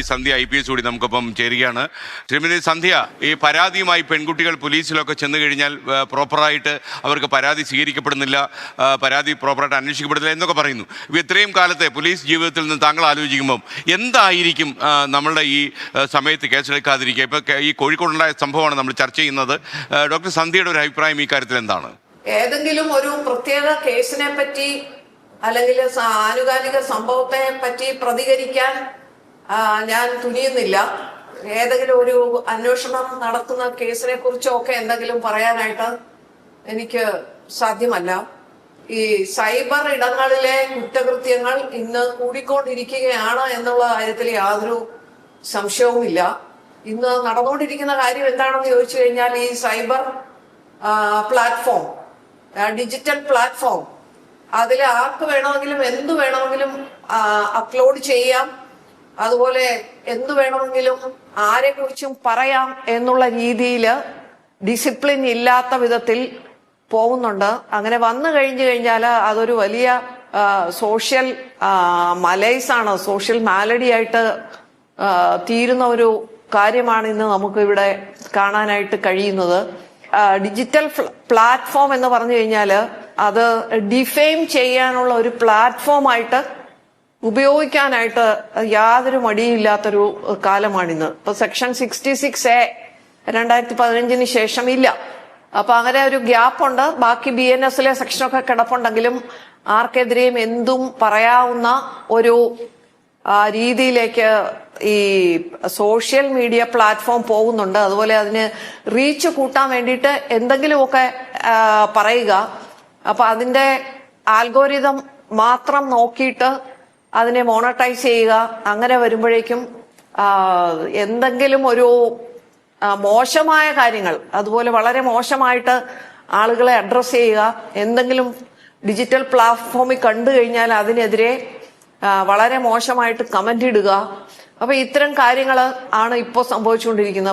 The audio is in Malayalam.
സന്ധ്യ IPS കൂടി നമുക്കൊപ്പം ചേരുകയാണ്. ശ്രീമതി സന്ധ്യ, ഈ പരാതിയുമായി പെൺകുട്ടികൾ പോലീസിലൊക്കെ ചെന്ന് കഴിഞ്ഞാൽ പ്രോപ്പറായിട്ട് അവർക്ക് പരാതി സ്വീകരിക്കപ്പെടുന്നില്ല, പരാതി പ്രോപ്പറായിട്ട് അന്വേഷിക്കപ്പെടുന്നില്ല എന്നൊക്കെ പറയുന്നു. ഇത്രയും കാലത്തെ പോലീസ് ജീവിതത്തിൽ നിന്ന് താങ്കൾ ആലോചിക്കുമ്പം എന്തായിരിക്കും നമ്മളുടെ ഈ സമയത്ത് കേസെടുക്കാതിരിക്കുക? ഇപ്പോൾ ഈ കോഴിക്കോടുണ്ടായ സംഭവമാണ് നമ്മൾ ചർച്ച ചെയ്യുന്നത്. ഡോക്ടർ സന്ധ്യയുടെ ഒരു അഭിപ്രായം ഈ കാര്യത്തിൽ എന്താണ്? ഏതെങ്കിലും ഒരു പ്രത്യേക കേസിനെ പറ്റി അല്ലെങ്കിൽ ആനുകാലിക സംഭവത്തെ പറ്റി പ്രതികരിക്കാൻ ഞാൻ തുനിയുന്നില്ല. ഏതെങ്കിലും ഒരു അന്വേഷണം നടക്കുന്ന കേസിനെ കുറിച്ചൊക്കെ എന്തെങ്കിലും പറയാനായിട്ട് എനിക്ക് സാധ്യമല്ല. ഈ സൈബർ ഇടങ്ങളിലെ കുറ്റകൃത്യങ്ങൾ ഇന്ന് കൂടിക്കൊണ്ടിരിക്കുകയാണ് എന്നുള്ള കാര്യത്തിൽ യാതൊരു സംശയവുമില്ല. ഇന്ന് നടന്നുകൊണ്ടിരിക്കുന്ന കാര്യം എന്താണെന്ന് ചോദിച്ചു കഴിഞ്ഞാൽ, ഈ സൈബർ പ്ലാറ്റ്ഫോം, ഡിജിറ്റൽ പ്ലാറ്റ്ഫോം, അതിൽ ആർക്ക് വേണമെങ്കിലും എന്തു വേണമെങ്കിലും അപ്ലോഡ് ചെയ്യാം, അതുപോലെ എന്തു വേണമെങ്കിലും ആരെക്കുറിച്ചും പറയാം എന്നുള്ള രീതിയിൽ ഡിസിപ്ലിൻ ഇല്ലാത്ത വിധത്തിൽ പോകുന്നുണ്ട്. അങ്ങനെ വന്നു കഴിഞ്ഞു കഴിഞ്ഞാൽ അതൊരു വലിയ സോഷ്യൽ മലൈസാണ്, സോഷ്യൽ മാലഡി ആയിട്ട് തീരുന്ന ഒരു കാര്യമാണ് ഇന്ന് നമുക്ക് ഇവിടെ കാണാനായിട്ട് കഴിയുന്നത്. ഡിജിറ്റൽ പ്ലാറ്റ്ഫോം എന്ന് പറഞ്ഞു കഴിഞ്ഞാൽ അത് ഡിഫെയിം ചെയ്യാനുള്ള ഒരു പ്ലാറ്റ്ഫോമായിട്ട് ഉപയോഗിക്കാനായിട്ട് യാതൊരു മടിയില്ലാത്തൊരു കാലമാണിന്ന്. ഇപ്പൊ സെക്ഷൻ 66A 2015 ശേഷം ഇല്ല. അപ്പൊ അങ്ങനെ ഒരു ഗ്യാപ്പ് ഉണ്ട്. ബാക്കി BNSലെ സെക്ഷനൊക്കെ കിടപ്പുണ്ടെങ്കിലും ആർക്കെതിരെയും എന്തും പറയാവുന്ന ഒരു രീതിയിലേക്ക് ഈ സോഷ്യൽ മീഡിയ പ്ലാറ്റ്ഫോം പോകുന്നുണ്ട്. അതുപോലെ അതിന് റീച്ച് കൂട്ടാൻ വേണ്ടിയിട്ട് എന്തെങ്കിലുമൊക്കെ പറയുക. അപ്പൊ അതിന്റെ ആൽഗോരിതം മാത്രം നോക്കിയിട്ട് അതിനെ മോണറ്റൈസ് ചെയ്യുക. അങ്ങനെ വരുമ്പോഴേക്കും എന്തെങ്കിലും ഒരു മോശമായ കാര്യങ്ങൾ, അതുപോലെ വളരെ മോശമായിട്ട് ആളുകളെ അഡ്രസ് ചെയ്യുക, എന്തെങ്കിലും ഡിജിറ്റൽ പ്ലാറ്റ്ഫോമിൽ കണ്ടു കഴിഞ്ഞാൽ അതിനെതിരെ വളരെ മോശമായിട്ട് കമന്റ് ഇടുക. അപ്പൊ ഇത്തരം കാര്യങ്ങൾ ആണ് ഇപ്പോൾ സംഭവിച്ചുകൊണ്ടിരിക്കുന്നത്.